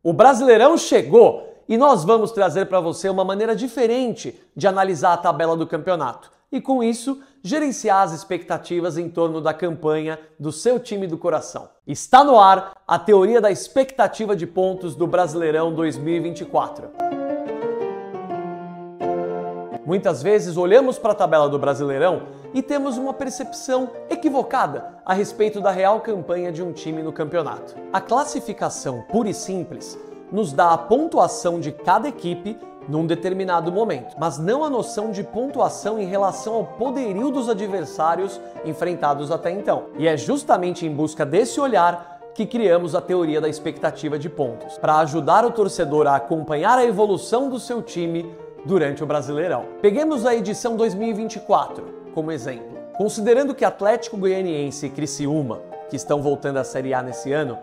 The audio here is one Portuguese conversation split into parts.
O Brasileirão chegou e nós vamos trazer para você uma maneira diferente de analisar a tabela do campeonato e, com isso, gerenciar as expectativas em torno da campanha do seu time do coração. Está no ar a teoria da expectativa de pontos do Brasileirão 2024. Muitas vezes olhamos para a tabela do Brasileirão e temos uma percepção equivocada a respeito da real campanha de um time no campeonato. A classificação pura e simples nos dá a pontuação de cada equipe num determinado momento, mas não a noção de pontuação em relação ao poderio dos adversários enfrentados até então. E é justamente em busca desse olhar que criamos a teoria da expectativa de pontos, para ajudar o torcedor a acompanhar a evolução do seu time durante o Brasileirão. Peguemos a edição 2024 como exemplo. Considerando que Atlético Goianiense e Criciúma, que estão voltando à Série A nesse ano,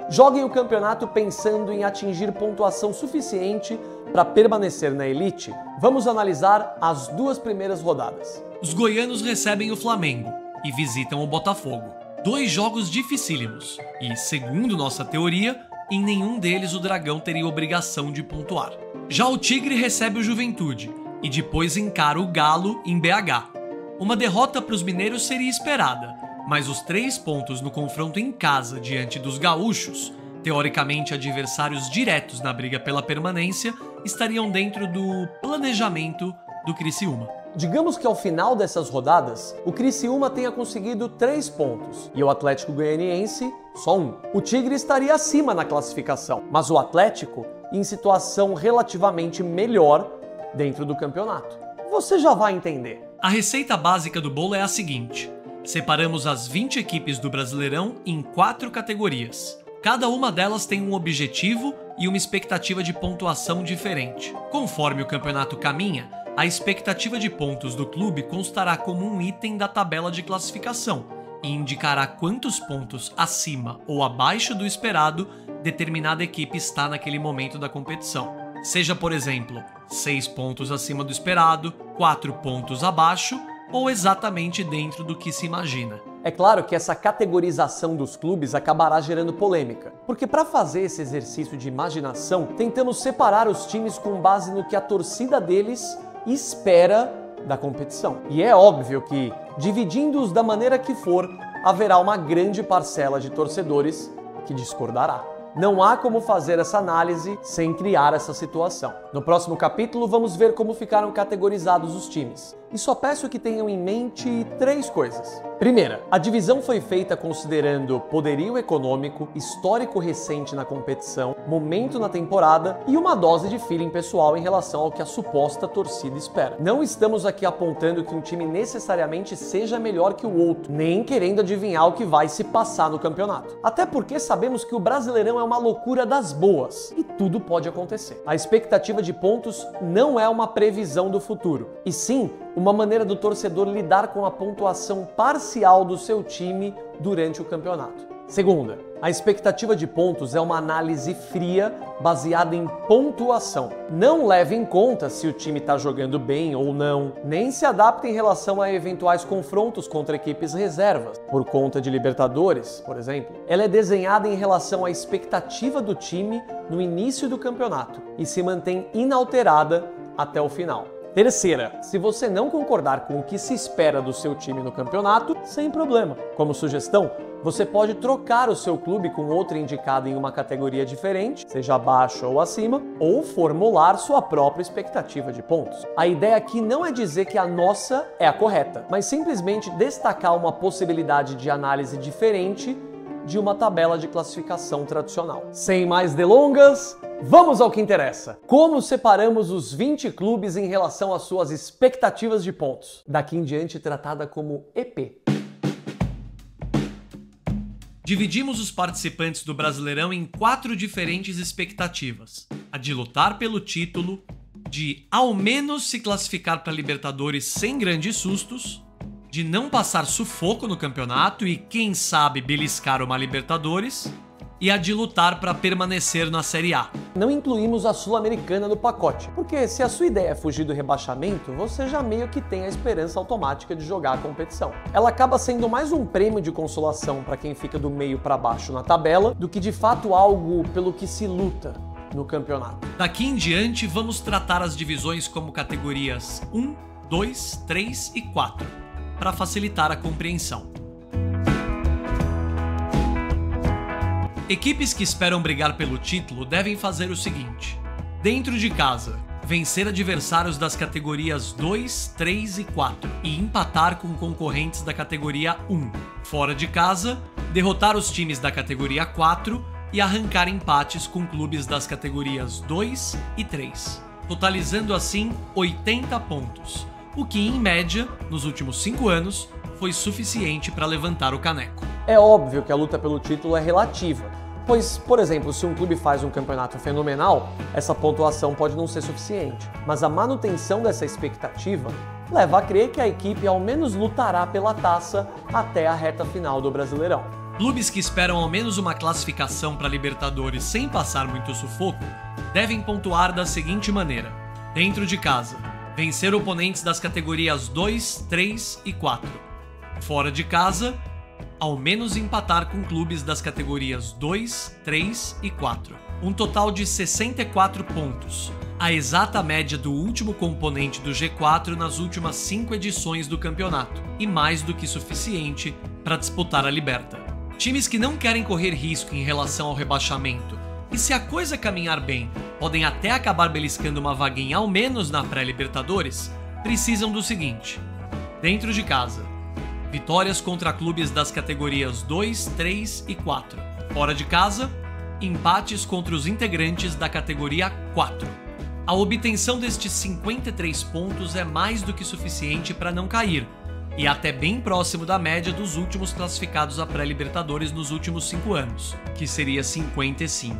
joguem o campeonato pensando em atingir pontuação suficiente para permanecer na elite, vamos analisar as duas primeiras rodadas. Os goianos recebem o Flamengo e visitam o Botafogo. 2 jogos dificílimos e, segundo nossa teoria, em nenhum deles o Dragão teria obrigação de pontuar. Já o Tigre recebe o Juventude e depois encara o Galo em BH. Uma derrota para os mineiros seria esperada, mas os 3 pontos no confronto em casa diante dos gaúchos, teoricamente adversários diretos na briga pela permanência, estariam dentro do planejamento do Criciúma. Digamos que ao final dessas rodadas, o Criciúma tenha conseguido 3 pontos e o Atlético Goianiense só 1. O Tigre estaria acima na classificação, mas o Atlético em situação relativamente melhor dentro do campeonato. Você já vai entender. A receita básica do bolo é a seguinte: separamos as 20 equipes do Brasileirão em 4 categorias. Cada uma delas tem um objetivo e uma expectativa de pontuação diferente. Conforme o campeonato caminha, a expectativa de pontos do clube constará como um item da tabela de classificação e indicará quantos pontos acima ou abaixo do esperado determinada equipe está naquele momento da competição. Seja, por exemplo, 6 pontos acima do esperado, 4 pontos abaixo ou exatamente dentro do que se imagina. É claro que essa categorização dos clubes acabará gerando polêmica, porque para fazer esse exercício de imaginação, tentamos separar os times com base no que a torcida deles espera da competição. E é óbvio que, dividindo-os da maneira que for, haverá uma grande parcela de torcedores que discordará. Não há como fazer essa análise sem criar essa situação. No próximo capítulo vamos ver como ficaram categorizados os times. E só peço que tenham em mente 3 coisas. Primeira, a divisão foi feita considerando poderio econômico, histórico recente na competição, momento na temporada e uma dose de feeling pessoal em relação ao que a suposta torcida espera. Não estamos aqui apontando que um time necessariamente seja melhor que o outro, nem querendo adivinhar o que vai se passar no campeonato. Até porque sabemos que o Brasileirão é uma loucura das boas e tudo pode acontecer. A expectativa de pontos não é uma previsão do futuro, e sim uma maneira do torcedor lidar com a pontuação parcial do seu time durante o campeonato. Segunda, a expectativa de pontos é uma análise fria baseada em pontuação. Não leve em conta se o time está jogando bem ou não, nem se adapta em relação a eventuais confrontos contra equipes reservas, por conta de Libertadores, por exemplo. Ela é desenhada em relação à expectativa do time no início do campeonato e se mantém inalterada até o final. Terceira, se você não concordar com o que se espera do seu time no campeonato, sem problema. Como sugestão, você pode trocar o seu clube com outro indicado em uma categoria diferente, seja abaixo ou acima, ou formular sua própria expectativa de pontos. A ideia aqui não é dizer que a nossa é a correta, mas simplesmente destacar uma possibilidade de análise diferente de uma tabela de classificação tradicional. Sem mais delongas, vamos ao que interessa. Como separamos os 20 clubes em relação às suas expectativas de pontos? Daqui em diante tratada como EP. Dividimos os participantes do Brasileirão em 4 diferentes expectativas. A de lutar pelo título, de ao menos se classificar para Libertadores sem grandes sustos, de não passar sufoco no campeonato e, quem sabe, beliscar uma Libertadores, e a de lutar para permanecer na Série A. Não incluímos a Sul-Americana no pacote, porque se a sua ideia é fugir do rebaixamento, você já meio que tem a esperança automática de jogar a competição. Ela acaba sendo mais um prêmio de consolação para quem fica do meio para baixo na tabela, do que de fato algo pelo que se luta. no campeonato. Daqui em diante, vamos tratar as divisões como categorias 1, 2, 3 e 4, para facilitar a compreensão. Equipes que esperam brigar pelo título devem fazer o seguinte: dentro de casa, vencer adversários das categorias 2, 3 e 4 e empatar com concorrentes da categoria 1. Fora de casa, derrotar os times da categoria 4 e arrancar empates com clubes das categorias 2 e 3, totalizando assim 80 pontos, o que, em média, nos últimos 5 anos, foi suficiente para levantar o caneco. É óbvio que a luta pelo título é relativa, pois, por exemplo, se um clube faz um campeonato fenomenal, essa pontuação pode não ser suficiente, mas a manutenção dessa expectativa leva a crer que a equipe ao menos lutará pela taça até a reta final do Brasileirão. Clubes que esperam ao menos uma classificação para Libertadores sem passar muito sufoco devem pontuar da seguinte maneira: dentro de casa, vencer oponentes das categorias 2, 3 e 4. Fora de casa, ao menos empatar com clubes das categorias 2, 3 e 4. Um total de 64 pontos, a exata média do último componente do G4 nas últimas 5 edições do campeonato, e mais do que suficiente para disputar a Liberta. Times que não querem correr risco em relação ao rebaixamento, e se a coisa caminhar bem, podem até acabar beliscando uma vaguinha ao menos na pré-Libertadores, precisam do seguinte: dentro de casa, vitórias contra clubes das categorias 2, 3 e 4. Fora de casa, empates contra os integrantes da categoria 4. A obtenção destes 53 pontos é mais do que suficiente para não cair, e até bem próximo da média dos últimos classificados à pré-Libertadores nos últimos 5 anos, que seria 55.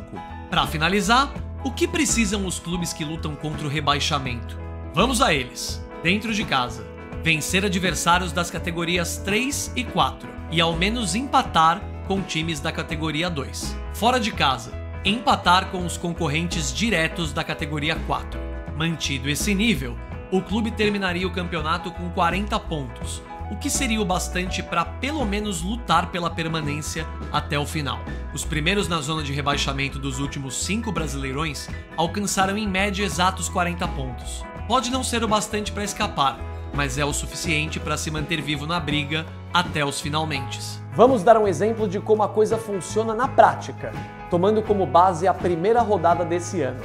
Para finalizar, o que precisam os clubes que lutam contra o rebaixamento? Vamos a eles. Dentro de casa, vencer adversários das categorias 3 e 4 e ao menos empatar com times da categoria 2. Fora de casa, empatar com os concorrentes diretos da categoria 4. Mantido esse nível, o clube terminaria o campeonato com 40 pontos, o que seria o bastante para pelo menos lutar pela permanência até o final. Os primeiros na zona de rebaixamento dos últimos 5 brasileirões alcançaram em média exatos 40 pontos. Pode não ser o bastante para escapar, mas é o suficiente para se manter vivo na briga até os finalmentes. Vamos dar um exemplo de como a coisa funciona na prática, tomando como base a primeira rodada desse ano.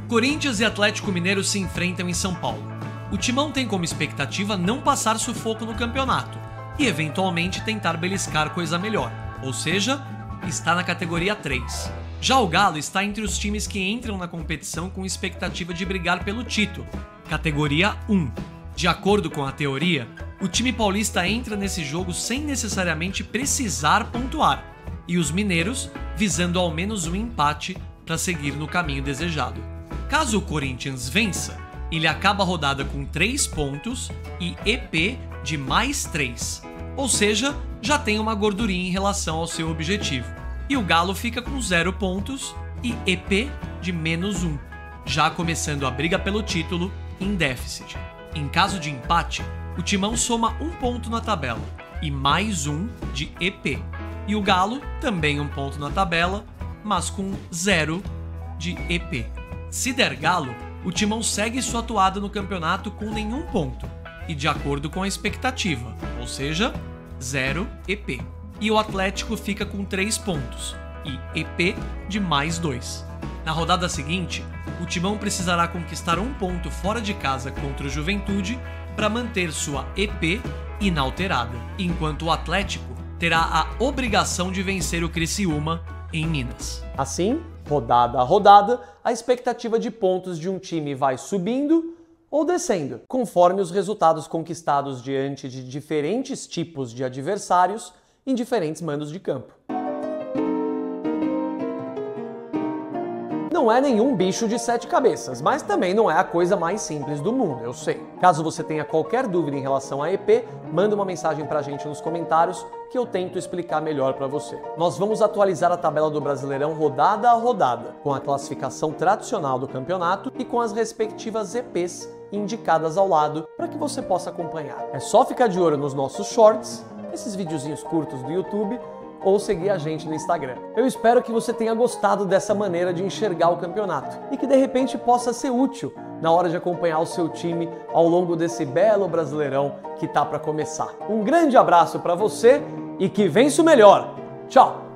Corinthians e Atlético Mineiro se enfrentam em São Paulo. O Timão tem como expectativa não passar sufoco no campeonato e eventualmente tentar beliscar coisa melhor, ou seja, está na categoria 3. Já o Galo está entre os times que entram na competição com expectativa de brigar pelo título, categoria 1. De acordo com a teoria, o time paulista entra nesse jogo sem necessariamente precisar pontuar, e os mineiros visando ao menos um empate para seguir no caminho desejado. Caso o Corinthians vença, ele acaba a rodada com 3 pontos e EP de mais 3, ou seja, já tem uma gordurinha em relação ao seu objetivo. E o Galo fica com 0 pontos e EP de menos 1, já começando a briga pelo título em déficit. Em caso de empate, o Timão soma 1 ponto na tabela e mais 1 de EP. E o Galo também 1 ponto na tabela, mas com 0 de EP. Se der Galo, o Timão segue sua atuada no campeonato com nenhum ponto e de acordo com a expectativa, ou seja, 0 EP. E o Atlético fica com 3 pontos e EP de mais 2. Na rodada seguinte, o Timão precisará conquistar 1 ponto fora de casa contra o Juventude para manter sua EP inalterada, enquanto o Atlético terá a obrigação de vencer o Criciúma em Minas. Assim, rodada a rodada, a expectativa de pontos de um time vai subindo ou descendo, conforme os resultados conquistados diante de diferentes tipos de adversários em diferentes mandos de campo. Não é nenhum bicho de 7 cabeças, mas também não é a coisa mais simples do mundo, eu sei. Caso você tenha qualquer dúvida em relação a EP, manda uma mensagem pra gente nos comentários que eu tento explicar melhor pra você. Nós vamos atualizar a tabela do Brasileirão rodada a rodada, com a classificação tradicional do campeonato e com as respectivas EPs indicadas ao lado para que você possa acompanhar. É só ficar de olho nos nossos shorts, esses videozinhos curtos do YouTube, ou seguir a gente no Instagram. Eu espero que você tenha gostado dessa maneira de enxergar o campeonato e que de repente possa ser útil na hora de acompanhar o seu time ao longo desse belo Brasileirão que tá para começar. Um grande abraço para você e que vença o melhor. Tchau!